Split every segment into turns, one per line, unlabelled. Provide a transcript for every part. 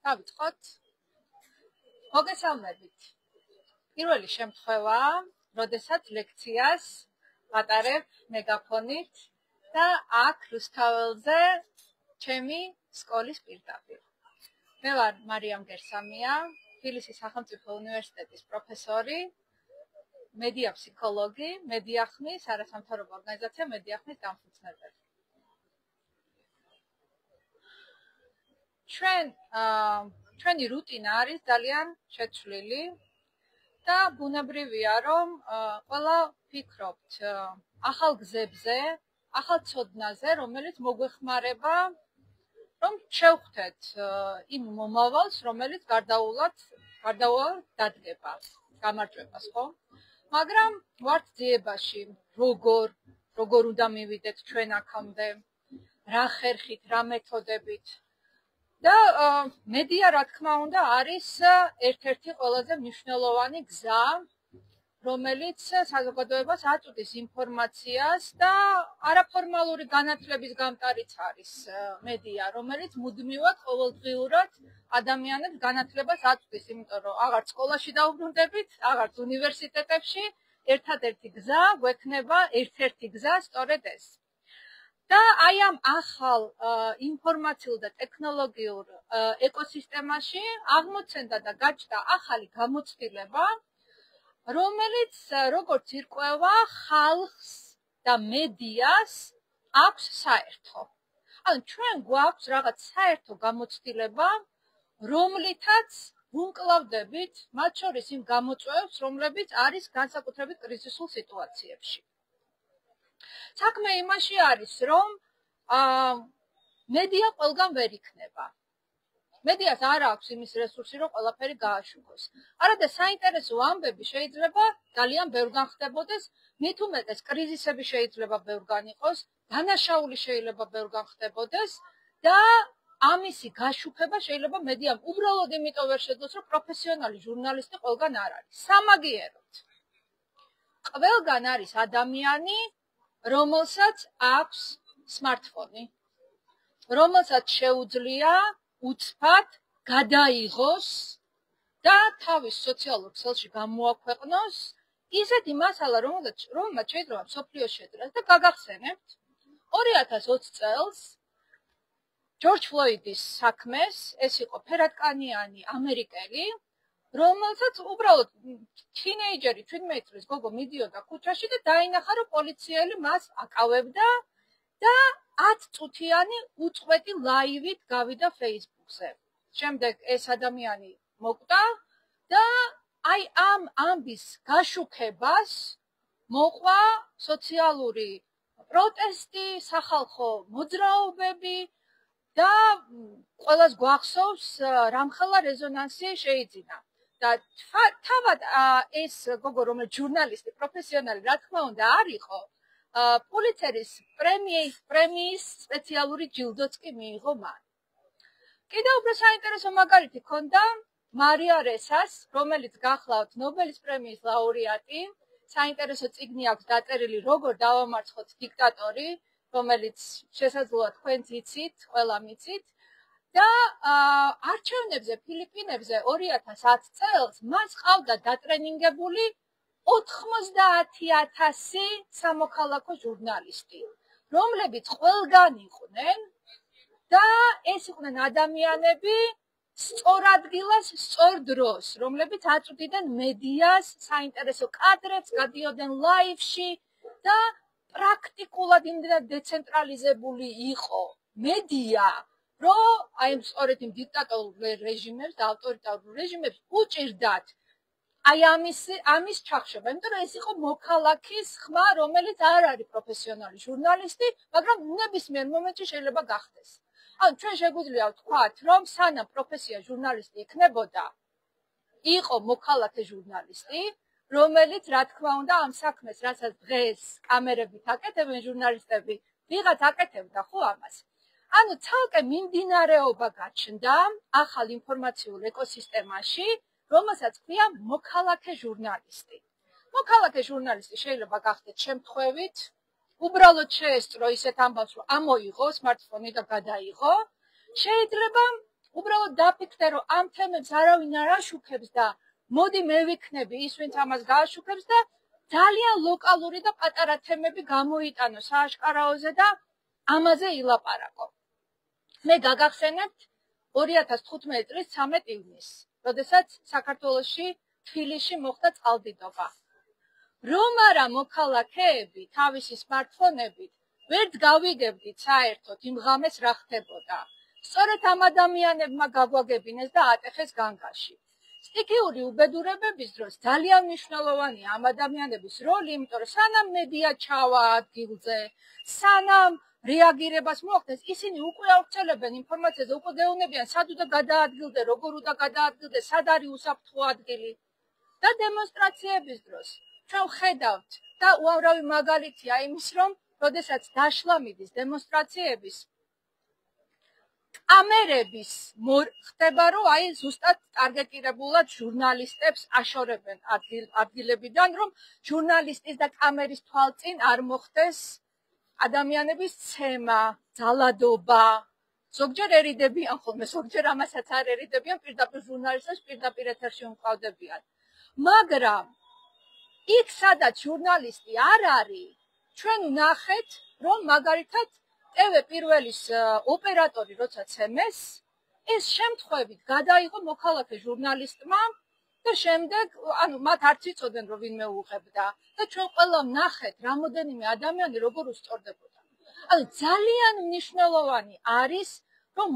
დავიწყოთ. მოგესალმებით. პირველი შემთხვევაა, როდესაც ლექციას ვატარებ მეგაფონით და აქ რუსთაველზე ჩემი სკოლის პირდაპირ. მე ვარ მარიამ გერსამია, თბილისის სახელმწიფო უნივერსიტეტის პროფესორი, მედია ფსიქოლოგი, მედიახმის არასამთავრობო ორგანიზაცია მედიახმის დამფუძნებელი. ჩვენი რუტინა არის ძალიან შეცვლილი და ბუნებრივია, რომ ყველა ფიქრობთ ახალ გზებზე, ახალ ცოდნაზე, რომელიც მოგვეხმარება, რომ შევხვდეთ იმ მომავალს, რომელიც გარდაუვალ დადგება, გამარჯვებას, ხო? მაგრამ ვართ ძიებაში, როგორ უნდა მივიდეთ ჩვენ აქამდე, რა ხერხით, რა მეთოდებით. და მედია, რა თქმა უნდა, არის ერთ-ერთი ყველაზე მნიშვნელოვანი გზა, რომელიც საზოგადოებას აწვდის ინფორმაციას და არაფორმალური განათლების გამტარიც არის მედია, რომელიც მუდმივად ყოველდღიურად ადამიანებს განათლებას აწვდის, იმიტომ რომ აღარ სკოლაში დავბრუნდებით, აღარც უნივერსიტეტებში, ერთადერთი გზა გვექნება, ერთ-ერთი გზა სწორედ ეს. და აი ამ ახალ ინფორმაციულ და ტექნოლოგიურ ეკოსისტემაში აღმოცენდა და გაჩნდა ახალი გამოცდილება, რომელიც როგორც ირკვევა ხალხს და მედიას აქვს საერთო. ანუ ჩვენ გვაქვს რაღაც საერთო გამოცდილება, რომლითაც ვუმკლავდებით მათ შორის იმ გამოწვევებს, რომლებიც არის განსაკუთრებით კრიზისულ სიტუაციებში. საქმე იმაში არის, რომ მედია ყველგან ვერ იქნება. მედიას არ აქვს იმის რესურსი, რომ ყველაფერი გააშუქოს. არადა საინტერესო ამბები შეიძლება ძალიან ბევრგან ხდებოდეს, მით უმეტეს კრიზისები შეიძლება ბევრგან იყოს, დანაშაული შეიძლება ბევრგან ხდებოდეს და ამისი გაშუქება შეიძლება მედიამ უბრალოდ იმიტომ ვერ შეძლოს, რომ პროფესიონალი ჟურნალისტი ყველგან არ არის. სამაგიეროდ. ყველგან არის ადამიანი, რომელსაც აქვს smartphone, რომელსაც შეუძლია უცბად გადაიღოს და თავის სოციალურ ქსელში გამოაქვეყნოს ისეთი მასალა, რომელმაც შეიძლება მსოფლიოს შეძრას და გაგახსენებთ 2020 წელს ჯორჯ ფლოიდის საქმეს, ეს იყო ფერადკანიანი ამერიკელი, რომელსაც უბრალოდ თინეიჯერი 17 წლის გოგო მიდიოდა ქუჩაში და დაინახა, რომ პოლიციელი მას აკავებდა და 10 წუთიანი უწყვეტი ლაივით გავიდა Facebook-ზე. შემდეგ ეს ადამიანი მოკვდა და აი ამ ამბის გაშუქებას მოყვა სოციალური პროტესტი, სახალხო მოძრაობები და ყველას გვახსოვს რამხელა რეზონანსი შეიძინა. და თავად ეს გოგო, რომელიც ჟურნალისტი, პროფესიონალი, რა თქმა უნდა, არ იყო, პულიცერის პრემიის სპეციალური ჯილდოც კი მიიღო მან. კიდევ უფრო საინტერესო მაგალითი ჰქონდა მარია რესას, რომელიც გახლავთ ნობელის პრემიის ლაურეატი, საინტერესო წიგნი აქვს დაწერილი როგორ დავამარცხოთ დიქტატორი, რომელიც შესაძლოა თქვენც იცით, ყველა მიცით. და არჩევნებზე ფილიპინებზე 2010 წელს მას ყავდა დატრენინგებული 90,000 სამოქალაქო ჟურნალისტი, რომლებიც ყველგან იყვნენ და ეს იყვნენ ადამიანები სწორ ადგილას, სწორ დროს, რომლებიც აწვდიდნენ მედიას, საინტერესო კადრებს, გადიოდნენ ლაივში და პრაქტიკულად იმდენად დეცენტრალიზებული იყო მედია, რომ აი სწორედ იმ დიქტატორულ რეჟიმებს და ავტორიტარულ რეჟიმებს უჭირდათ აი ამის ჩახშობა, იმიტომ რომ ეს იყო მოქალაქის ხმა, რომელიც არ არის პროფესიონალი ჟურნალისტი, მაგრამ ნებისმიერ მომენტში შეიძლება გახდეს. ანუ ჩვენ შეგვიძლია ვთქვათ, რომ სანამ პროფესია ჟურნალისტი იქნებოდა, იყო მოქალაქე ჟურნალისტი, რომელიც რა თქმა უნდა ამ საქმეს, რასაც დღეს კამერებით აკეთებენ ჟურნალისტები, ვიღაც აკეთებდა ხო ამას. ანუ ცალკე მიმდინარეობა გაჩნდა ახალ ინფორმაციულ ეკოსისტემაში, რომელსაც ქვია მოქალაქე ჟურნალისტი. მოქალაქე ჟურნალისტი შეიძლება გახდეთ შემთხვევით, უბრალოდ შეესწრო ისეთ ამბავს, რომ ამოიღო smartphone და გადაიღო. შეიძლება უბრალოდ დაფიქრდე, რომ ამ თემებს არავინ არ აშუქებს და მოდი მე ვიქნები ის, ვინც ამას გააშუქებს და ძალიან ლოკალური და პატარა თემები გამოიტანო სააშკარაოზე და ამაზე ილაპარაკო. მე გაგახსენებთ 2015 წლის 13 ივნისს, როდესაც საქართველოში თბილისში მოხდა წყალდიდობა. რომ არა მოქალაქეები თავისი სმარტფონებით ვერც გავიგებდით საერთოდ იმ ღამეს რა ხდებოდა. სწორედ ამ ადამიანებმა გაგვაგებინეს და ატეხეს განგაში. სტიქიური უბედურებების დროს ძალიან მნიშვნელოვანია ამ ადამიანების როლი, იმიტომ რომ სანამ მედია ჩავა ადგილზე, სანამ რეაგირებას მოახდენს, ისინი უკვე ავრცელებენ ინფორმაციაზე, უკვე გეუბნებიან, სად უნდა გადაადგილდე, როგორ უნდა გადაადგილდე, სად არის უსაფრთხო ადგილი. და დემონსტრაციების დროს ჩვენ ხედავთ და უამრავი მაგალითია იმის, რომ როდესაც დაშლა მიდის დემონსტრაციების კამერების ხდება, რომ აი ზუსტად ტარგეტირებულად ჟურნალისტებს აშორებენ ადგილებიდან, რომ ჟურნალისტის და კამერის თვალწინ არ მოხდეს ადამიანების ცემა, ძალადობა. ზოგჯერ ერიდებიან ხოლმე, ზოგჯერ ამასაც არ ერიდებიან, პირდაპირ ჟურნალისტებს პირდაპირ ეთერში უმყავდებიან. მაგრამ იქ სადაც ჟურნალისტი არ არის, ჩვენ ვნახეთ, რომ მაგალითად TV პირველის ოპერატორი როცა ცემეს, ეს შემთხვევით გადაიღო მოქალაქე ჟურნალისტმა და შემდეგ, ანუ მათ არც იცოდნენ, რომ ვინმე უღებდა და ჩვენ ყველა ვნახეთ, რამოდენიმე ადამიანი როგორ უსწორდებოდა. ანუ ძალიან მნიშვნელოვანი არის, რომ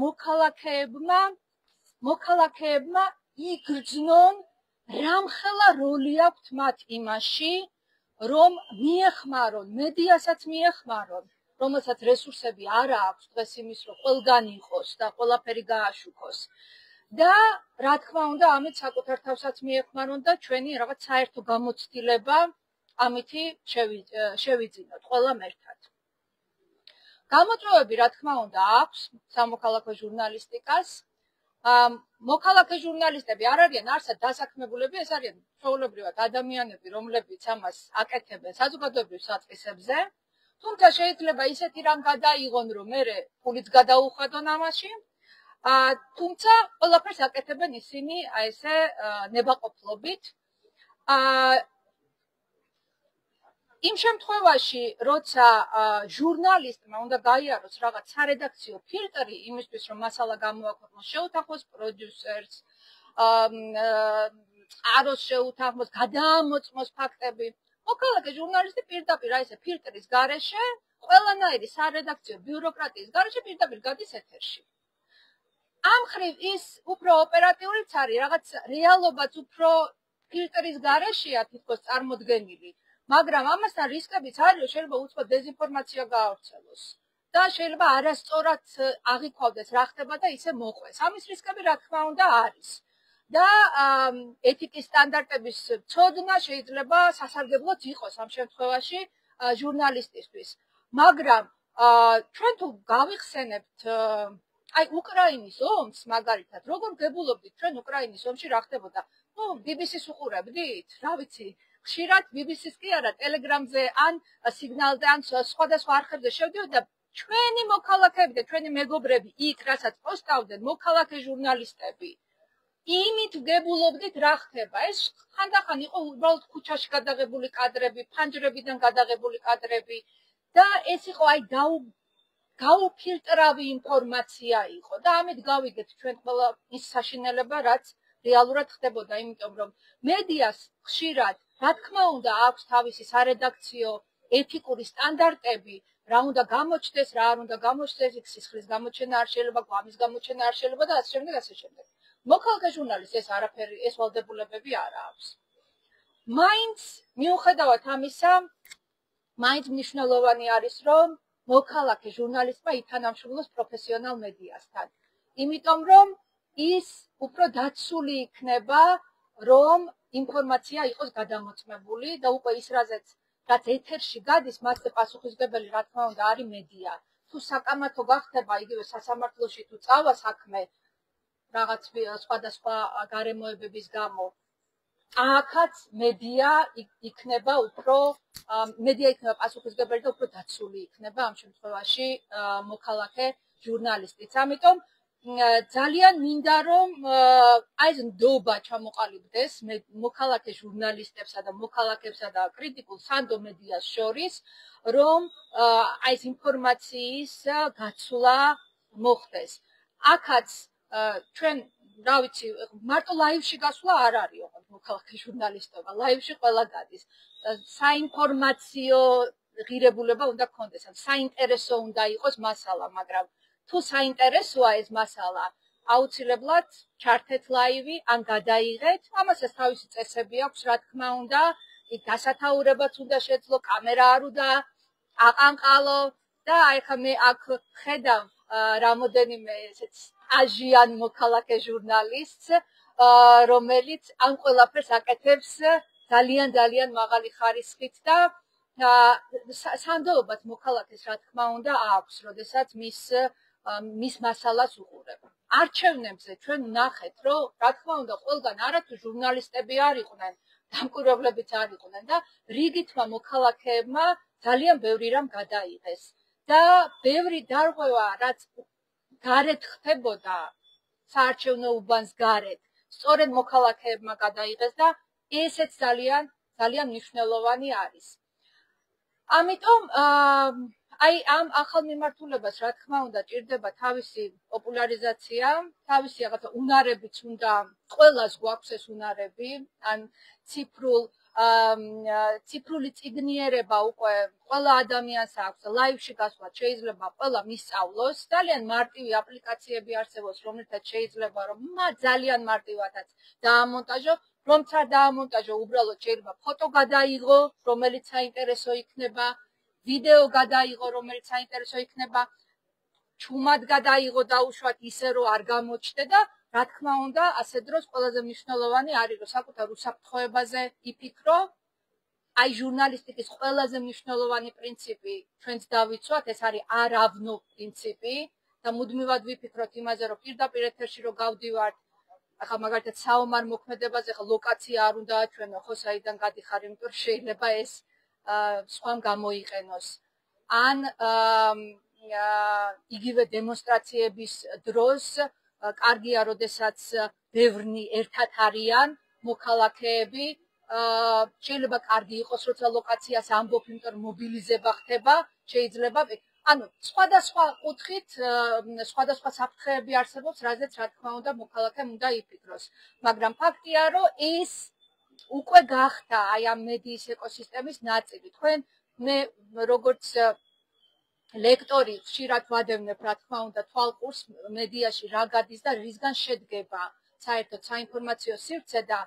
მოქალაქეებმა იგრძნონ რამხელა როლი აქვს მათ იმაში, რომ მიეხმარონ, მედიასაც მიეხმარონ, რომელსაც რესურსები არ აქვს დღეს იმის, რომ ყველგან იყოს და ყველაფერი გააშუქოს. და რა თქმა უნდა, ამით საკუთარ თავსაც მიეხმარონ და ჩვენი რაღაც საერთო გამოცდილება ამითი შევიძინოთ ყველამ ერთად. გამოწვევები რა თქმა უნდა აქვს სამოქალაქო ჟურნალისტიკას. მოქალაქე ჟურნალისტები არ არიან არსად დასაქმებულები, ეს არიან ჩვეულებრივად ადამიანები, რომლებიც ამას აკეთებენ საზოგადოებრივ საწყისებზე. თუმცა შეიძლება ისეთი რამ გადაიღონ, რომ მერე ფულიც გადაუხადონ ამაში. თუმცა ყველაფერს აკეთებენ ისინი ესე ნებაყოფლობით. იმ შემთხვევაში, როცა ჟურნალისტმა უნდა გაიაროს რაღაც სარედაქციო ფილტრი იმისთვის, რომ მასალა გამოაქვეყნოს, შეუთანხმოს პროდიუსერს, წყაროს შეუთანხმოს, გადაამოწმოს ფაქტები. მოქალაქე ჟურნალისტი პირდაპირ აი ესე ფილტრის გარეშე, ყველანაირი სარედაქციო ბიუროკრატიის გარეშე პირდაპირ გადის ეთერში. ამ ხრივ ის უფრო ოპერატიულიც არის, რაღაც რეალობაც უფრო ფილტრის გარეშეა თითქოს წარმოდგენილი. მაგრამ ამასთან რისკებიც არის, რომ შეიძლება უცბად დეზინფორმაცია გაავრცელოს და შეიძლება არასწორად აღიქვავდეს რა ხდება და ისე მოყვეს. ამის რისკები რა თქმა უნდა არის. და ეთიკის სტანდარტების ცოდნა შეიძლება სასარგებლოც იყოს ამ შემთხვევაში ჟურნალისტისთვის. მაგრამ ჩვენ თუ გავიხსენებთ აი უკრაინის ომს მაგალითად, როგორ გებულობდით ჩვენ უკრაინის ომში რა ხდებოდა? ნუ BBC-ს უყურებდით, რა ვიცი, ხშირად BBC-ს კი არა, Telegram-ზე ან სიგნალზე ან სხვადასხვა არხებზე შევდიოდი და ჩვენი მოქალაქეები და ჩვენი მეგობრები იქ რასაც პოსტავდნენ, მოქალაქე ჟურნალისტები იმით ვგებულობდით რა ხდება. ეს ხანდახან იყო უბრალოდ ქუჩაში გადაღებული კადრები, ფანჯრებიდან გადაღებული კადრები და ეს იყო აი გაუფილტრავი ინფორმაცია იყო და ამით გავიგეთ ჩვენ ყველა ის საშინელება, რაც რეალურად ხდებოდა, იმიტომ რომ მედიას ხშირად, რა თქმა უნდა, აქვს თავისი სარედაქციო ეთიკური სტანდარტები, რა უნდა გამოჩნდეს, რა არ უნდა გამოჩნდეს, სისხლის გამოჩენა არ შეიძლება, გვამის გამოჩენა არ შეიძლება და ასე შემდეგ, ასე შემდეგ. მოქალაქე ჟურნალისტს ეს არაფერი, ეს ვალდებულებები არ აქვს. მაინც მიუხედავად ამისა, მაინც მნიშვნელოვანი არის, რომ მოქალაქე ჟურნალისტმა ითანამშრომლოს პროფესიონალ მედიასთან. იმიტომ რომ ის უფრო დაცული იქნება, რომ ინფორმაცია იყოს გადამოწმებული და უკვე ის რაც ეთერში გადის, მასზე პასუხისმგებელი რა თქმა უნდა არის მედია. თუ საკამათო გახდება იგივე სასამართლოში თუ წავა საქმე რაღაც სხვადასხვა გარემოებების გამო, აქაც მედია იქნება პასუხისმგებელი და უფრო დაცული იქნება ამ შემთხვევაში მოქალაქე ჟურნალისტიც. ამიტომ ძალიან მინდა რომ აი ეს ნდობა ჩამოყალიბდეს მოქალაქე ჟურნალისტებსა და მოქალაქეებსა და კრიტიკულ სანდო მედიას შორის რომ აი ეს ინფორმაციის გაცვლა მოხდეს. აქაც ჩვენ რა ვიცი მარტო ლაივში გასვლა არ არის ოღონდ მოქალაქე ჟურნალისტობა ლაივში ყველა გადის საინფორმაციო ღირებულება უნდა გქონდეს ან საინტერესო უნდა იყოს მასალა მაგრამ თუ საინტერესოა ეს მასალა აუცილებლად ჩართეთ ლაივი ან გადაიღეთ ამასაც თავისი წესები აქვს რა თქმა უნდა იქ დასათაურებაც უნდა შეძლო კამერა არ უნდა აყანყალო და აი ხა მე აქ ხედავ რამოდენიმე ესეც აჟიან მოქალაქე ჟურნალისტს რომელიც ამ ყველაფერს აკეთებს ძალიან მაღალი ხარისხით და სანდოობაც მოქალაქეს რა თქმა უნდა აქვს როდესაც მის მასალას უყურება არჩევნებზე ჩვენ ვნახეთ რომ რა თქმა უნდა ყველგან არათუ ჟურნალისტები არ იყვნენ დამკვირვებლებიც არ იყვნენ და რიგითმა მოქალაქეებმა ძალიან ბევრი რამ გადაიღეს და ბევრი დარღვევა რაც გარეთ ხდებოდა საარჩევნო უბანს გარეთ სწორედ მოქალაქეებმა გადაიღეს და ესეც ძალიან მნიშვნელოვანი არის ამიტომ აი ამ ახალ მიმართულებას რა თქმა უნდა ჭირდება თავისი პოპულარიზაცია თავისი რაღაცა უნარებიც უნდა ყველას გვაქვს ეს უნარები ან ციფრული წიგნიერება უკვე ყველა ადამიანს აქვს ლაივში გასვლა შეიძლება ყველა მისწავლოს ძალიან მარტივი აპლიკაციები არსებობს რომელთაც შეიძლება რომ ძალიან მარტივადაც დაამონტაჟო რომც არ დაამონტაჟო უბრალოდ შეიძლება ფოტო გადაიღო რომელიც საინტერესო იქნება ვიდეო გადაიღო რომელიც საინტერესო იქნება ჩუმად გადაიღო დაუშვათ ისე რომ არ გამოჩნდე და რა თქმა უნდა ასე დროს ყველაზე მნიშვნელოვანი არის რომ საკუთარ უსაფრთხოებაზე იფიქრო აი ჟურნალისტიკის ყველაზე მნიშვნელოვანი პრინციპი ჩვენც დავიცვათ ეს არის არავნო პრინციპი და მუდმივად ვიფიქროთ იმაზე რომ პირდაპირ ეთერში რომ გავდივართ ახლა მაგალითად საომარ მოქმედებაზე ახლა ლოკაცია არ უნდა აჩვენო ხო საიდან გადიხარ იმიტომ შეიძლება ეს სხვამ გამოიყენოს ან იგივე დემონსტრაციების დროს კარგია როდესაც ბევრნი ერთად არიან მოქალაქეები შეიძლება კარგი იყოს როცა ლოკაციას ამბობ იმიტომ რომ მობილიზება ხდება შეიძლება ანუ სხვადასხვა კუთხით სხვადასხვა საფრთხეები არსებობს რაზეც რა თქმა უნდა მოქალაქემ უნდა იფიქროს მაგრამ ფაქტია რომ ეს უკვე გახდა აი ამ მედიის ეკოსისტემის ნაწილი თქვენ მე როგორც ლექტორი ხშირად ვადევნებ რა თქმა უნდა თვალყურს მედიაში რა გადის და რისგან შედგება საერთოდ საინფორმაციო სივრცე და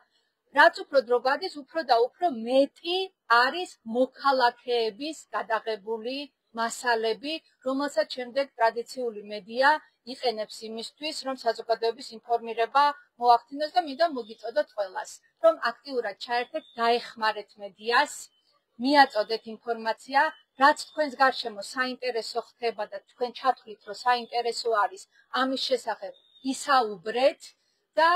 რაც უფრო დრო გადის უფრო და უფრო მეტი არის მოქალაქეების გადაღებული მასალები რომელსაც შემდეგ ტრადიციული მედია იყენებს იმისთვის რომ საზოგადოების ინფორმირება მოახდინოს და მინდა მოგიწოდოთ ყველას რომ აქტიურად ჩაერთეთ დაეხმარეთ მედიას მიაწოდეთ ინფორმაცია რაც თქვენს გარშემო საინტერესო ხდება და თქვენ ჩათვლით რომ საინტერესო არის ამის შესახებ ისაუბრეთ და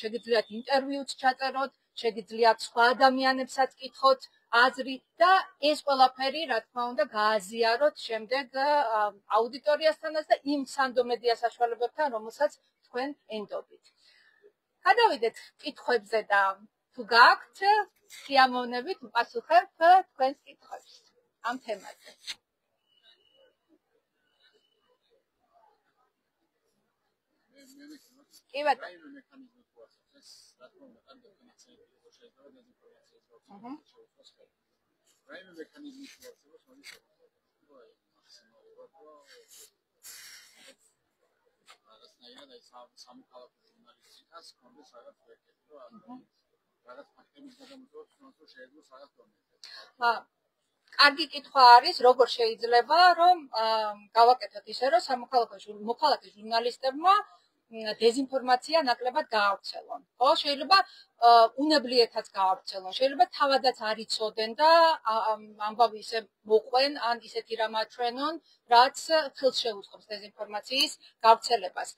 შეგიძლიათ ინტერვიუც ჩაწეროთ შეგიძლიათ სხვა ადამიანებსაც კითხოთ აზრი და ეს ყველაფერი რა თქმა უნდა გააზიაროთ შემდეგ აუდიტორიასთანაც და იმ სანდო მედია საშუალებებთან რომელსაც თქვენ ენდობით გადავიდეთ კითხვებზე და თუ გაქვთ სიამოვნებით უპასუხებ თქვენს კითხვებს ამ თემაზე კი ბატონო
რაიმე მექანიზმი შეაძლოს მაგის რაღაცნაირად აი სამოქალაქო ჟურნალისტიკას კონდეს რაღაც ვერკეტი რომ რაღაც ფაქტების გადამოწევას თუნდაც შეეძლოს რაღაც დონეზე.
კარგი კითხვა არის, როგორ შეიძლება რომ გავაკეთოთ ისე რომ მოქალაქე ჟურნალისტებმა დეზინფორმაცია ნაკლებად გაავრცელონ. ხო, შეიძლება უნებლიეთაც გაავრცელონ, შეიძლება თავადაც არ იცოდენ და ამბავი ისე მოყვენ, ან ისეთი რამ აჩვენონ, რაც ხელს შეუწყობს დეზინფორმაციის გავრცელებას.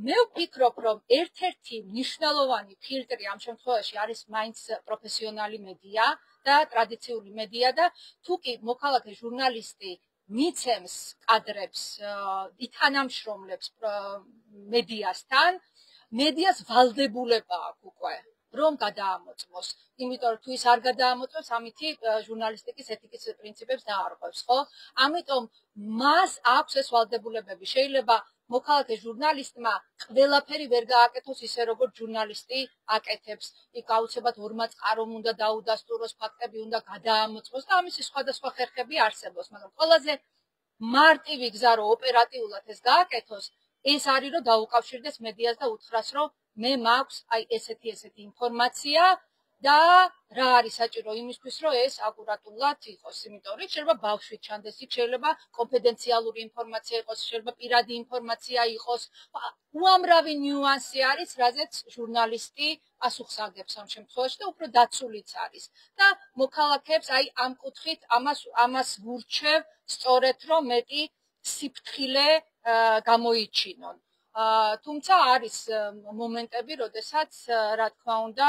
მე ვფიქრობ, რომ ერთ-ერთი მნიშვნელოვანი ფილტრი ამ შემთხვევაში არის მაინც პროფესიონალი მედია და ტრადიციული მედია და თუ კი მოქალაქე ჟურნალისტი მიცემს კადრებს, ითანამშრომლებს მედიასთან, მედიას ვალდებულება აქვს უკვე რომ გადაამოწმოს, იმიტომ რომ თუ ის არ გადაამოწმოს, ამითი ჟურნალისტიკის ეთიკის პრინციპებს დაარღვევს, ხო? ამიტომ მას აქვს ეს ვალდებულებები. შეიძლება მოქალაქე ჟურნალისტმა ყველაფერი ვერ გააკეთოს ისე, როგორც ჟურნალისტი აკეთებს. იქ აუცილებლად ორმაც ყარომ უნდა დაუდასტუროს, ფაქტები უნდა გადაამოწმოს და ამისი სხვადასხვა ხერხები არსებობს, მაგრამ ყველაზე მარტივი გზა რომ ოპერატიულად ეს გააკეთოს, ეს არის რომ დაუკავშირდეს მედიას და უთხრას რომ მე მაქვს აი ესეთი ინფორმაცია და რა არის საჭირო იმისთვის რომ ეს აკურატულად იყოს, იმიტომ რომ შეიძლება ბავშვი ჩანდეს, შეიძლება კონფიდენციალური ინფორმაცია იყოს, შეიძლება პირადი ინფორმაცია იყოს, უამრავი ნიუანსი არის, რაზეც ჟურნალისტი პასუხს აგებს ამ შემთხვევაში და უფრო დაცულიც არის და მოქალაქეებს აი ამ კუთხით ამას ვურჩევ სწორედ რომ მეტი სიფრთხილე გამოიჩინონ. თუმცა არის მომენტები, როდესაც რა თქმა უნდა,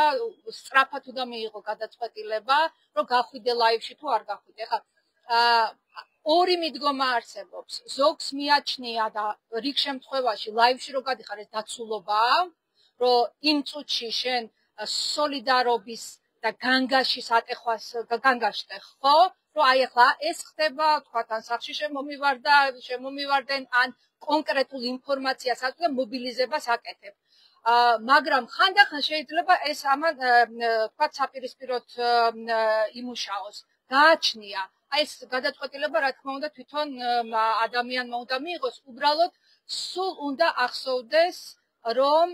სწრაფად უნდა მიიღო გადაწყვეტილება, რომ გახვიდე ლაივში თუ არ გახვიდე. ხა ორი მიდგომა არსებობს. ზოგს მიაჩნია და რიგ შემთხვევაში ლაივში რო გადიხარ ეს დაცულობაა, რომ იმ წუთში შენ სოლიდარობის და განგაშის ატეხვას განგაშტე, ხო? რომ აი ახლა ეს ხდება, თქვათ ან სახში შემომივარდენ, ან კონკრეტულ ინფორმაციას აქვს და მობილიზებას აკეთებ. მაგრამ ხანდახან შეიძლება ეს ამან თქვათ საპირისპიროდ იმუშაოს. გააჩნია. აი ეს გადაწყვეტილება რა თქმა უნდა თვითონ ადამიანმა უნდა მიიღოს, უბრალოდ სულ უნდა ახსოვდეს, რომ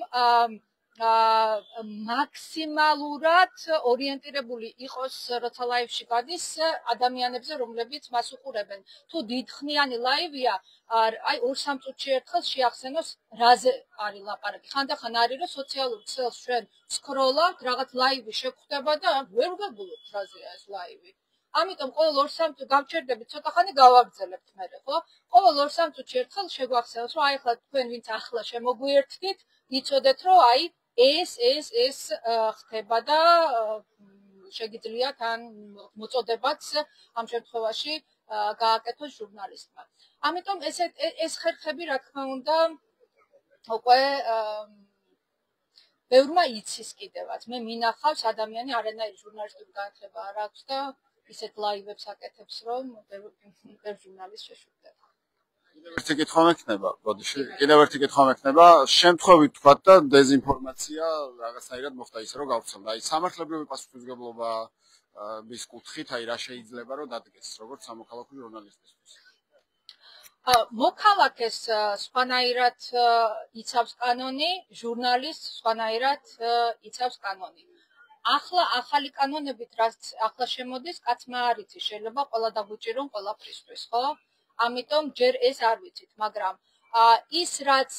მაქსიმალურად ორიენტირებული იყოს, როცა ლაივში გადის ადამიანებზე, რომლებიც მას უყურებენ. თუ დიდხნიანი ლაივია, აი 2-3 წუთში ერთხელ შეახსენოს, რაზე არის ლაპარაკი. ხანდახან არის, რომ სოციალურ ქსელს ჩვენ სკროლავთ, რაღაც ლაივი შეგხვდება და ვერ ვგებულობთ, რაზეა ეს ლაივი. ამიტომ ყოველ 2-3 წუთს გავჩერდებით, ცოტა ხანი გავაგრძელებთ მერე, ხო? ყოველ 2-3 წუთში ერთხელ შეგვახსენოს, რომ აი ახლა თქვენ ვინც ახლა შემოგვიერთდით, იცოდეთ, რომ აი ეს ხდება და შეგიძლიათ ან მოწოდებაც ამ შემთხვევაში გააკეთოს ჟურნალისტმა. ამიტომ ეს ხერხები რა თქმა უნდა უკვე ბევრმა იცის კიდევაც. მე მინახავს ადამიანი არანაირი ჟურნალისტური განათლება არ აქვს და ისეთ ლაივებს აკეთებს, რომ ბევრ ჟურნალისტს შეშურდება.
კიდევ ერთი კითხვა მექნება, შემთხვევით თქვა და დეზინფორმაცია რაღაცნაირად მოხდა ისე რომ გავრცელდა. აი სამართლებრივი პასუხისმგებლობა ის კუთხით, აი რა შეიძლება რომ დადგეს როგორც სამოქალაქო ჟურნალისტისთვის.
მოქალაქეს სხვანაირად იცავს კანონი, ჟურნალისტს სხვანაირად იცავს კანონი. ახლა ახალი კანონებით რაც ახლა შემოდის, კაცმა არ იცის, შეიძლება ყველა დაგვიჭირონ ყველაფრისთვის, ხო? ამიტომ ჯერ ეს არ ვიცით, მაგრამ ის რაც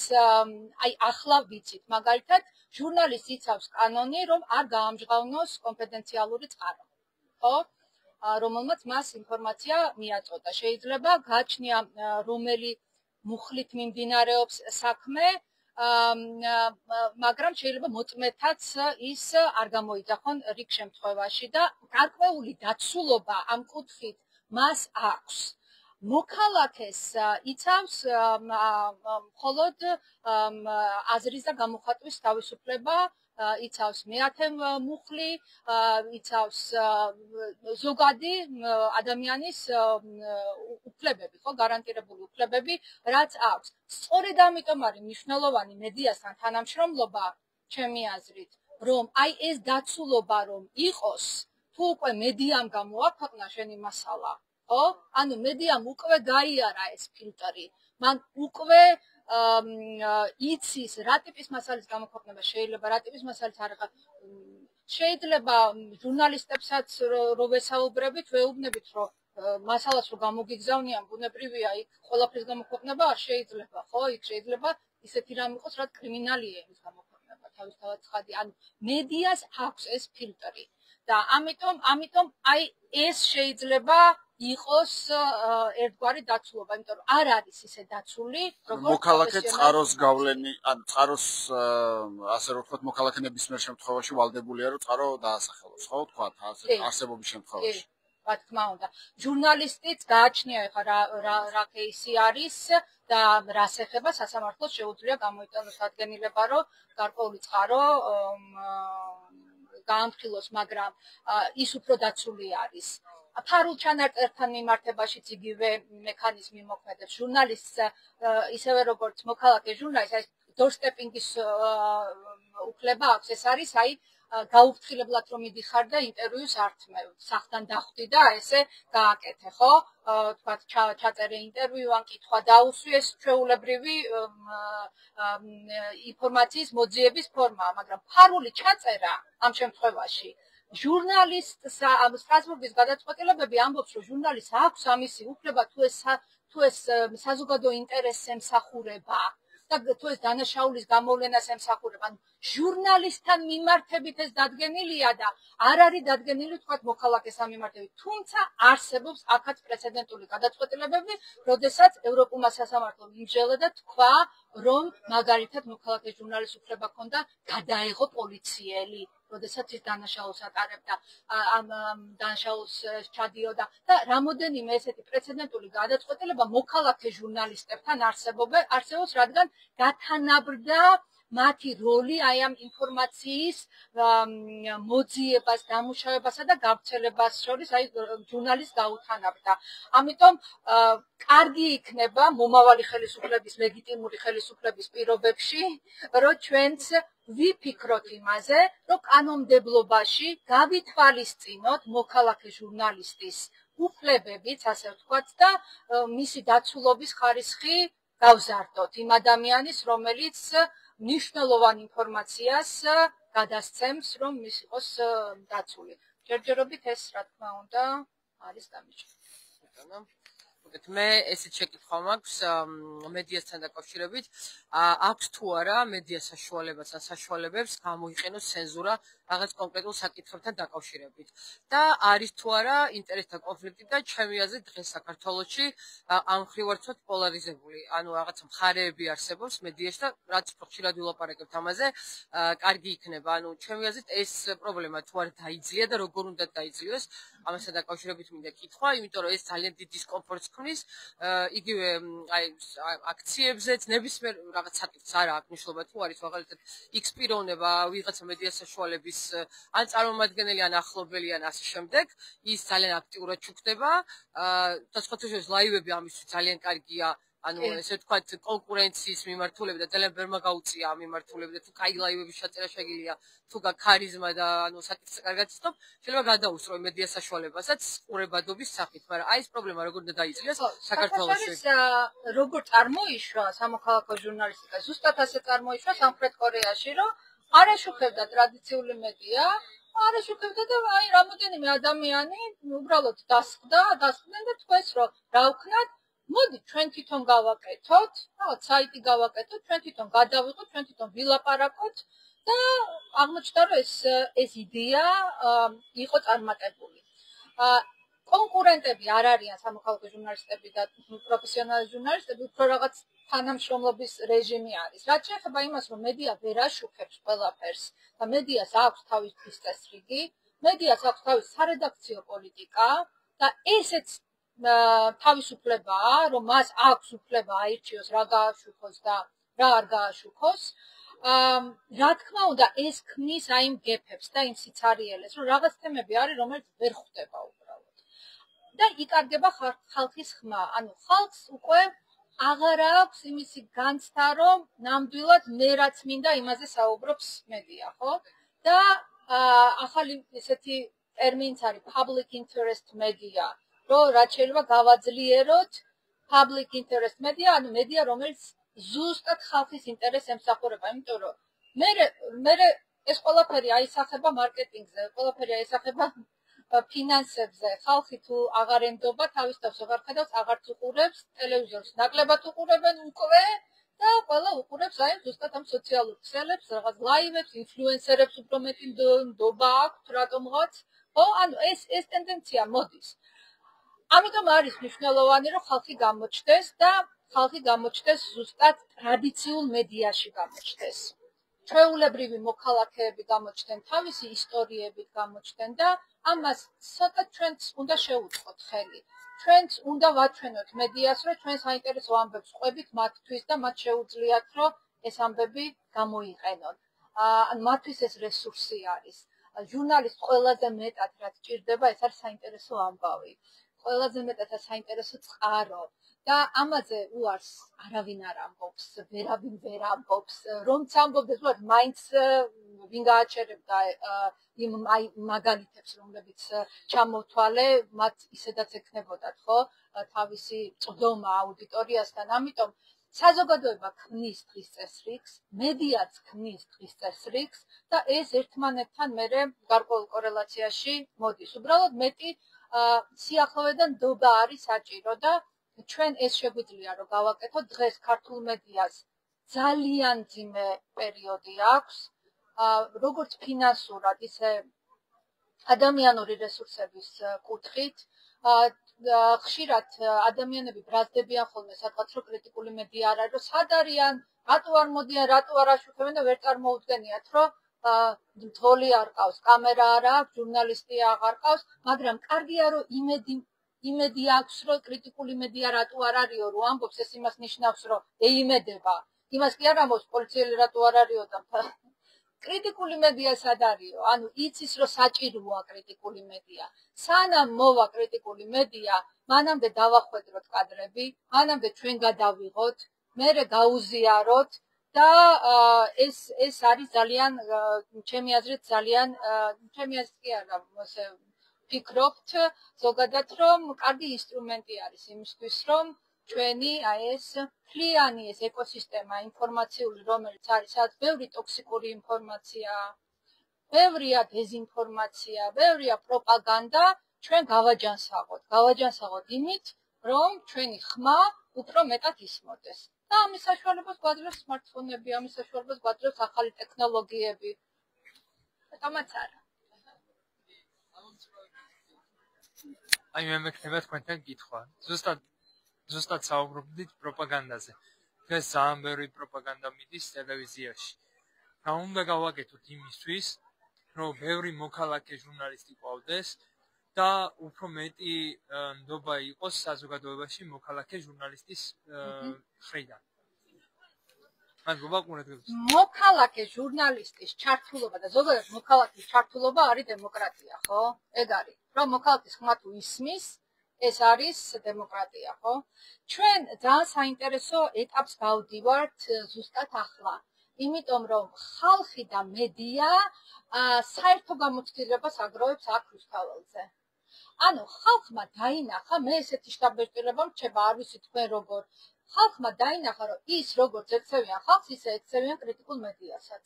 აი ახლა ვიცით, მაგალითად, ჟურნალისტს იცავს კანონი, რომ არ გაამჟღავნოს კონფიდენციალური წყარო, ხო? რომელმაც მას ინფორმაცია მიაწოდა. შეიძლება გააჩნია რომელი მუხლით მიმდინარეობს საქმე, მაგრამ შეიძლება მოწმეთაც ის არ გამოიძახონ რიგ შემთხვევაში და გარკვეული დაცულობა ამ კუთხით მას აქვს. მოქალაქეს იცავს მხოლოდ აზრის და გამოხატვის თავისუფლება, იცავს მეათე მუხლი, იცავს ზოგადი ადამიანის უფლებები, ხო, გარანტირებული უფლებები, რაც აქვს. სწორედ ამიტომ არის მნიშვნელოვანი მედიასთან თანამშრომლობა, ჩემი აზრით, რომ აი ეს დაცულობა რომ იყოს, თუ უკვე მედიამ გამოაქვეყნა შენი მასალა, ხო? ანუ მედიამ უკვე გაიარა ეს ფილტრი. მან უკვე იცის რა ტიპის მასალის გამოქვეყნება შეიძლება, რა ტიპის მასალის არ შეიძლება ჟურნალისტებსაც რო ვესაუბრებით, ვეუბნებით, რომ მასალას რო გამოგიგზავნიან, ბუნებრივია, იქ ყველაფრის გამოქვეყნება არ შეიძლება, ხო? იქ შეიძლება ისეთი რამ იყოს, რაც კრიმინალია იმის გამოქვეყნება, თავისთავად ცხადი. ანუ მედიას აქვს ეს ფილტრი და ამიტომ აი ეს შეიძლება იყოს ერთგვარი დაცულობა, იმიტომ რომ არ არის ისე დაცული,
როგორც მოქალაქე წყაროს გავლენი, ან წყაროს ასე რომ ვთქვათ, მოქალაქე ნებისმიერ შემთხვევაში ვალდებულია, რომ წყარო დაასახელოს, ხო, ვთქვათ, არსებობის შემთხვევაში.
რა თქმა უნდა. ჟურნალისტიც გააჩნია ეხლა რა кейსი არის და რას ეხება სასამართლოს შეუძლია გამოიტანოს დადგენილება, რომ გარკვეული წყარო გაამხილოს, მაგრამ ის უფრო დაცული არის. ფარულ ჩანაწერთან მიმართებაშიც იგივე მექანიზმი მოქმედებს. ჟურნალისტს ისევე როგორც მოქალაქე ჟურნალისტს დორსტეპინგის უფლება აქვს. ეს არის გაუფრთხილებლად რომ მიდიხარ და ინტერვიუს ართმევ. სახთან დახვდი და ესე გააკეთე, ხო? თქვათ ჩაწერე ინტერვიუ, ან კითხვა დაუსვი, ეს ჩვეულებრივი ინფორმაციის მოძიების ფორმაა, მაგრამ ფარული ჩაწერა ამ შემთხვევაში ჟურნალისტს სტრასბურგის გადაწყვეტილებები ამბობს, რომ ჟურნალისტს აქვს ამისი უფლება თუ ეს საზოგადო ინტერესს ემსახურება და თუ ეს დანაშაულის გამოვლენას ემსახურება. ჟურნალისტთან მიმართებით ეს დადგენილია და არ არის დადგენილი თქვათ მოქალაქეს მიმართებით. თუმცა არსებობს აქაც პრეცედენტული გადაწყვეტილებები, როდესაც ევროპულმა სასამართლომ იმსჯელა და თქვა, რომ მაგალითად მოქალაქე ჟურნალისტს უფლება ჰქონდა გადაეღო პოლიციელი, როდესაც ის დანაშაულს ატარებდა, ამ დანაშაულს ჩადიოდა და რამოდენიმე ესეთი პრეცედენტული გადაწყვეტილება მოქალაქე ჟურნალისტებთან არსებობს, რადგან გათანაბრდა მათი როლი ამ ინფორმაციის მოძიებას, დამუშავებასა და გავრცელებას შორის, ჟურნალისტს გაუთანაბრდა. ამიტომ კარგი იქნება მომავალი ხელისუფლების, ლეგიტიმური ხელისუფლების პირობებში, რომ ჩვენც ვიფიქროთ იმაზე, რომ კანონმდებლობაში გავითვალისწინოთ მოქალაქე ჟურნალისტის უფლებებიც, ასე ვთქვათ, და მისი დაცულობის ხარისხი გავზარდოთ იმ ადამიანის, რომელიც მნიშვნელოვან ინფორმაციას გადასცემს, რომ ის იყოს დაცული. ჯერჯერობით ეს, რა თქმა უნდა, არის დამიჯერებელი.
მე ესეთ შეკითხვა მაქვს მედიასთან დაკავშირებით, აქვს თუ არა მედია საშუალებას ან საშუალებებს გამოიყენოს ცენზურა რაღაც კონკრეტულ საკითხებთან დაკავშირებით და არის თუ არა ინტერესთა კონფლიქტი და ჩემი აზრით დღეს საქართველოში ამ მხრივ ვართ პოლარიზებული, ანუ რაღაც მხარეები არსებობს მედიაში და რაც უფრო ხშირად ვილაპარაკებთ ამაზე, კარგი იქნება. ანუ ჩემი აზრით ეს პრობლემა თუ არ დაიძლია და როგორ უნდა დაიძლიოს, ამასთან დაკავშირებით მინდა კითხვა, იმიტომ რომ ეს ძალიან დიდ დისკომფორტს ქმნის, იგივე აქციებზეც ნებისმიერ რაღაც საკითხს არა აქვს მნიშვნელობა თუ არის მაგალითად X პიროვნება ვიღაცა მედია საშუალების ან წარმომადგენელი ან ახლობელი ან ასე შემდეგ, ის ძალიან აქტიურად ჩუქდება და სხვათა შორის ლაივები ამისთვის ძალიან კარგია. ანუ ესე ვთქვათ კონკურენციის მიმართულებით და ძალიან ბევრმა გაუწია ამ მიმართულებით და თუ კაი ლაივების ჩაწერა შეგიძლია, თუ გაქვს ქარიზმა და ანუ საკითხს კარგად იცნობ, შეიძლება გადაუსწრო მედია საშუალებასაც ყურებადობის სახით, მაგრამ აი ეს პრობლემა როგორ უნდა დაიწყოს საქართველოში?
როგორ წარმოიშვა სამოქალაქო ჟურნალისტიკა? ზუსტად ასე წარმოიშვა სამხრეთ კორეაში, რომ არ აშუქებდა ტრადიციული მედია, არ აშუქებდა და აი რამოდენიმე ადამიანი უბრალოდ დასხდნენ და თქვეს, რომ რა ვქნათ, მოდი ჩვენ თვითონ გავაკეთოთ, რაღაც საიტი გავაკეთოთ, ჩვენ თვითონ გადავიღოთ, ჩვენ თვითონ ვილაპარაკოთ და აღმოჩნდა, რომ ეს იდეა იყო წარმატებული. კონკურენტები არ არიან სამოქალაქო ჟურნალისტები და პროფესიონალი ჟურნალისტები, უფრო რაღაც თანამშრომლობის რეჟიმი არის. რაც შეეხება იმას, რომ მედია ვერ აშუქებს ყველაფერს და მედიას აქვს თავის წესრიგი, მედიას აქვს თავის სარედაქციო პოლიტიკა და ესეც თავისუფლებაა, რომ მას აქვს უფლება აირჩიოს რა გააშუქოს და რა არ გააშუქოს. რა თქმა უნდა, ეს ქმნის აი იმ გეფებს და იმ სიცარიელეს, რომ რაღაც თემები არის, რომელიც ვერ ხვდება უბრალოდ. და იკარგება ხალხის ხმა. ანუ ხალხს უკვე აღარ აქვს იმისი განცდა, რომ ნამდვილად მე რაც მინდა იმაზე საუბრობს მედია, ხო? და ახალი ესეთი ტერმინიც არის public interest media, რომ რაც შეიძლება გავაძლიეროთ public interest media, ანუ მედია, რომელიც ზუსტად ხალხის ინტერესს ემსახურება, იმიტომ რომ მე ეს ყველაფერი აისახება მარკეტინგზე, ყველაფერი აისახება ფინანსებზე. ხალხი თუ აღარ ენდობა თავის თავს აღარ ხედავს, აღარც უყურებს ტელევიზორს, ნაკლებად უყურებენ უკვე და ყველა უყურებს აი ზუსტად ამ სოციალურ ქსელებს, რაღაც ლაივებს, ინფლუენსერებს უფრო მეტი ნდობა აქვთ რატომღაც. ხო, ანუ ეს ტენდენცია მოდის. ამიტომ არის მნიშვნელოვანი, რომ ხალხი გამოჩნდეს და ხალხი გამოჩნდეს ზუსტად ტრადიციულ მედიაში გამოჩნდეს. ჩვეულებრივი მოქალაქეები გამოჩნდნენ, თავისი ისტორიებით გამოჩნდნენ და ამას ცოტა ჩვენც უნდა შევუწყოთ ხელი. ჩვენც უნდა ვაჩვენოთ მედიას, რომ ჩვენ საინტერესო ამბებს ყვებით მათთვის და მათ შეუძლიათ, რომ ეს ამბები გამოიყენონ. მათთვის ეს რესურსი არის. ჟურნალისტ ყველაზე მეტად რაც ჭირდება, ეს არის საინტერესო ამბავი. ყველაზე მეტად საინტერესო წყარო და ამაზე უარს არავინ არ ამბობს, ვერავინ ვერ ამბობს, რომც ამბობდეს, უარს მაინც ვინ გააჩერებდა იმ მაგალითებს, რომლებიც ჩამოთვალე, მათ ისედაც ექნებოდათ, ხო, თავისი წვდომა აუდიტორიასთან, ამიტომ საზოგადოება ქმნის დღის წესრიგს, მედიაც ქმნის დღის წესრიგს და ეს ერთმანეთთან მერე გარკვეულ კორელაციაში მოდის. უბრალოდ მეტი სიახლოვე და ნდობა არის საჭირო და ჩვენ ეს შეგვიძლია რომ გავაკეთოთ. დღეს ქართულ მედიას ძალიან ძიმე პერიოდი აქვს, როგორც ფინანსურად, ისე ადამიანური რესურსების კუთხით. ხშირად ადამიანები ბრაზდებიან ხოლმე სადღაც რომ კრიტიკული მედია არ არის, რომ სად არიან, რატო არ მოდიან, რატო არ აშუქებენ და ვერ წარმოუდგენიათ, რომ თოლი არ ყავს, კამერა არ აქვს, ჟურნალისტი აღარ ყავს, მაგრამ კარგია რომ იმედი აქვს, რომ კრიტიკული მედია რატო არ არისო, რომ ამბობს, ეს იმას ნიშნავს, რომ ეიმედება. იმას კი არ ამბობს პოლიციელი რატო არ არისო და კრიტიკული მედია სად არისო? ანუ იცის რომ საჭიროა კრიტიკული მედია. სანამ მოვა კრიტიკული მედია, მანამდე დავახვედროთ კადრები, მანამდე ჩვენ გადავიღოთ, მერე გაუზიაროთ და ეს არის ძალიან ჩემი აზრით ძალიან ჩემი აზრით კი არა, ასე ვფიქრობთ ზოგადად რომ კარგი ინსტრუმენტი არის იმისთვის რომ ჩვენი ეს ფლიანი ეს ეკოსისტემა ინფორმაციული რომელიც არის სადაც ბევრი ტოქსიკური ინფორმაციაა, ბევრია დეზინფორმაცია, ბევრია პროპაგანდა, ჩვენ გავაჯანსაღოთ იმით რომ ჩვენი ხმა უფრო მეტად ისმოდეს. და ამის საშუალებას გვაძლევს smartphone-ები, ამის საშუალებას გვაძლევს ახალი ტექნოლოგიები. თამაც არა.
აი მე მექნება თქვენთან კითხვა. ზუსტად საუბრობდით პროპაგანდაზე. დღეს ძალიან ბევრი პროპაგანდა მიდის ტელევიზიაში. რა უნდა გავაკეთოთ იმისთვის, რომ ბევრი მოქალაქე ჟურნალისტი ყავდეს და უფრო მეტი ნდობა იყოს საზოგადოებაში მოქალაქე ჟურნალისტის მხრიდან.
მოქალაქე ჟურნალისტის ჩართულობა და ზოგადად მოქალაქის ჩართულობა არის დემოკრატია, ხო? ეგ არის. რომ მოქალაქის ხმა თუ ისმის, ეს არის დემოკრატია, ხო? ჩვენ ძალიან საინტერესო ეტაპს გავდივართ ზუსტად ახლა. იმიტომ რომ ხალხი და მედია საერთო გამოცდილებას აგროვებს აქ რუსთაველზე. ანუ ხალხმა დაინახა, მე ესეთი შთაბეჭდილება მრჩება, არ ვიცი თქვენ როგორ. ხალხმა დაინახა, რომ ის როგორც ექცევიან ხალხს, ისე ექცევიან კრიტიკულ მედიასაც.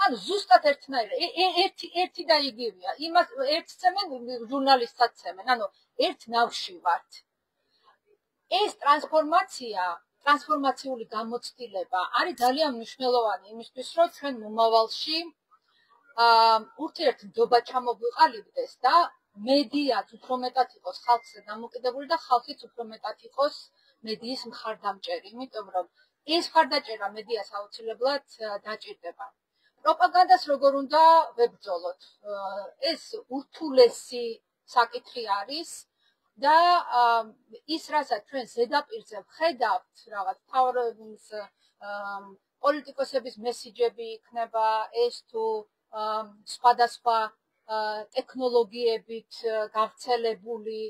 ანუ ზუსტად ერთი და იგივეა. იმას ერთს ცემენ, ჟურნალისტსაც ცემენ. ანუ ერთ ნავში ვართ. ეს ტრანსფორმაციული გამოცდილება არის ძალიან მნიშვნელოვანი იმისთვის, რომ ჩვენ მომავალში ურთიერთმდობა ჩამოგვიყალიბდეს და მედიაც უფრო მეტად იყოს ხალხზე დამოკიდებული და ხალხიც უფრო მეტად იყოს მედიის მხარდამჭერი, იმიტომ რომ ეს მხარდაჭერა მედიას აუცილებლად დაჭირდება. პროპაგანდას როგორ უნდა ვებრძოლოთ? ეს ურთულესი საკითხი არის და ის რასაც ჩვენ ზედაპირზე ვხედავთ, რაღაც თავრობის პოლიტიკოსების მესიჯები იქნება, ეს თუ სხვადასხვა ტექნოლოგიებით გავრცელებული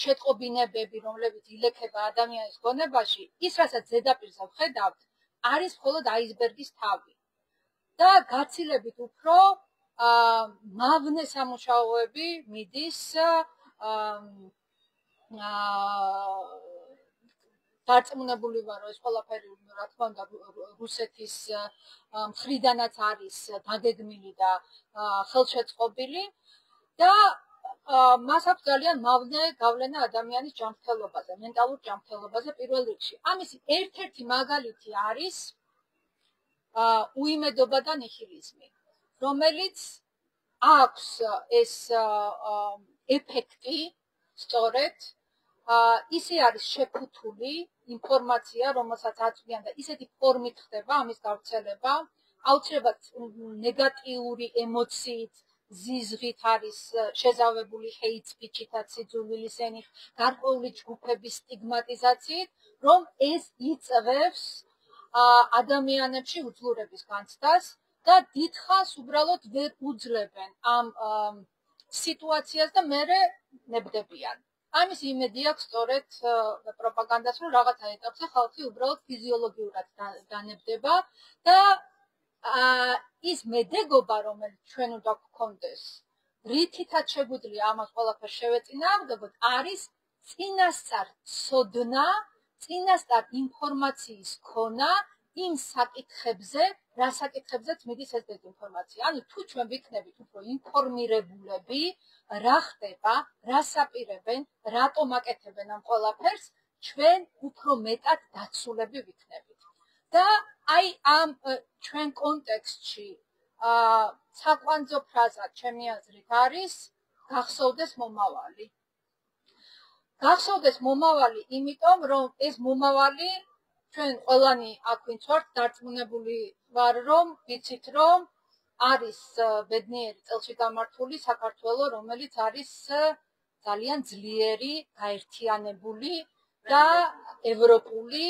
შეტყობინებები, რომლებიც ილექება ადამიანის გონებაში, ის რასაც ზედაპირზე ვხედავთ, არის მხოლოდ აისბერგის თავი. და გაცილებით უფრო მავნე სამუშაოები მიდის დარწმუნებული ვარ, რომ ეს ყველაფერი, რა თქმა უნდა, რუსეთის მხრიდანაც არის დაგეგმილი და ხელშეწყობილი და მას აქვს ძალიან მავნე გავლენა ადამიანის ჯანმრთელობაზე, მენტალურ ჯანმრთელობაზე პირველ რიგში. ამის ერთ-ერთი მაგალითი არის უიმედობა და ნიჰილიზმი, რომელიც აქვს ეს ეფექტი სწორედ ისე არის შეფუთული ინფორმაცია, რომელსაც აწვდიან და ისეთი ფორმით ხდება ამის გავრცელება, აუცილებლად ნეგატიური ემოციით, ზიზღით არის შეზავებული hate speech-ითაც, სიძულვილის ენით, გარკვეული ჯგუფების სტიგმატიზაციით, რომ ეს იწვევს ადამიანებში უძლურების განცდას და დიდხანს უბრალოდ ვერ უძლებენ ამ სიტუაციას და მერე ნებდებიან. ამის იმედი აქვს სწორედ პროპაგანდას, რომ რაღაცა ეტაპზე ხალხი უბრალოდ ფიზიოლოგიურად დანებდება და ის მედეგობა, რომელიც ჩვენ უნდა გქონდეს, რითითაც შეგვიძლია ამას ყველაფერს შევეწინააღმდეგოთ, არის წინასწარ ცოდნა, წინასწარ ინფორმაციის ქონა იმ საკითხებზე, რა საკითხებზეც მიდის ეს დეზინფორმაცია. ანუ თუ ჩვენ ვიქნებით უფრო ინფორმირებულები, რა ხდება, რას აპირებენ, რატომ აკეთებენ ამ ყველაფერს, ჩვენ უფრო მეტად დაცულები ვიქნებით. და აი ამ ჩვენ კონტექსტში საკვანძო ფრაზა ჩემი აზრით არის გახსოვდეს მომავალი. გახსოვდეს მომავალი, იმიტომ რომ ეს მომავალი ჩვენ ყველანი აქ ვინც ვართ დარწმუნებული ვარ, რომ ვიცით, რომ არის ბედნიერი წელში გამართული საქართველო, რომელიც არის ძალიან ძლიერი, გაერთიანებული და ევროპული,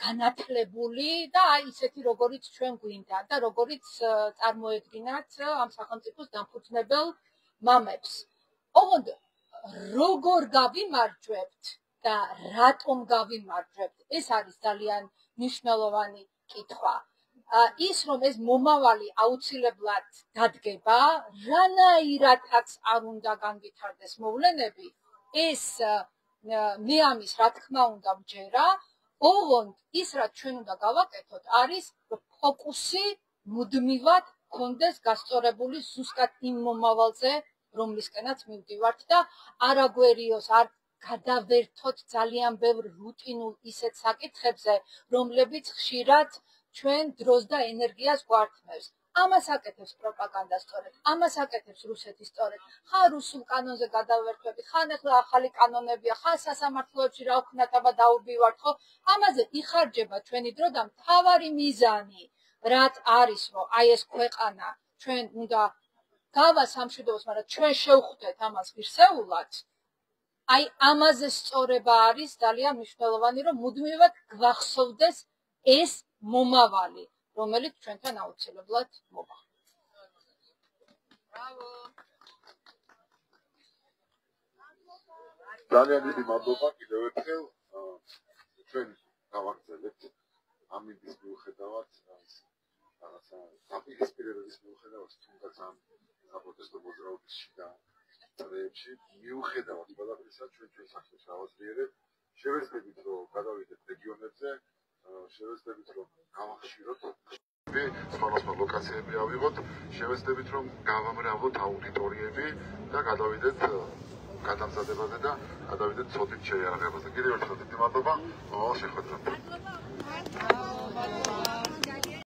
განათლებული და აი ისეთი როგორიც ჩვენ გვინდა და როგორიც წარმოედგინათ ამ სახელმწიფოს დამფუძნებელ მამებს. ოღონდ როგორ გავიმარჯვებთ და რატომ გავიმარჯვებთ, ეს არის ძალიან მნიშვნელოვანი კითხვა. ის რომ ეს მომავალი აუცილებლად დადგება, რანაირადაც არ უნდა განვითარდეს მოვლენები, ეს მე ამის რა თქმა უნდა ვჯერა, ოღონდ ის რაც ჩვენ უნდა გავაკეთოთ არის ფოკუსი მუდმივად გქონდეს გასწორებული ზუსტად იმ მომავალზე, რომლისკენაც მივდივართ და არ აგვერიოს, არ გადავერთოთ ძალიან ბევრ რუტინულ ისეთ საკითხებზე, რომლებიც ხშირად ჩვენ დროს და ენერგიას გვართმევს. ამას აკეთებს პროპაგანდა სწორედ, ამას აკეთებს რუსეთი სწორედ. ხან რუსულ კანონზე გადავერთვებით, ხან ახლა ახალი კანონებია, ხან სასამართლოებში რა ვქნათ, აბა დაურბივართ, ხო? ამაზე იხარჯება ჩვენი დრო და მთავარი მიზანი, რაც არის, რომ აი ეს ქვეყანა ჩვენ უნდა გავა სამშვიდობოს, მაგრამ ჩვენ შევხვდეთ ამას ღირსეულად. აი ამაზე სწორება არის ძალიან მნიშვნელოვანი, რომ მუდმივად გვახსოვდეს ეს მომავალი, რომელიც ჩვენთან აუცილებლად მოვა.
ბრავო. ძალიან დიდი მადლობა კიდევ ერთხელ ჩვენ გავაგრძელებთ ამის მიუხედავად რაღაცა დაპირისპირებების მიუხედავად თუნდაც ამ საპროტესტო მოძრაობის შიდა წრეებში მიუხედავად ყველაფრისა ჩვენ სახეს გავაძლიერებთ. შევეცდებით რომ გადავიდეთ რეგიონებზე, შევეცდებით რომ გავახშიროთ სხვადასხვა ლოკაციები ავიღოთ, შევეცდებით რომ გავამრავოთ აუდიტორიები და გადავიდეთ გადამზადებაზე და გადავიდეთ ცოდით შეიარაღებაზე. კიდევ ერთხელ დიდი მადლობა, მომავალ შეხვედრამდე.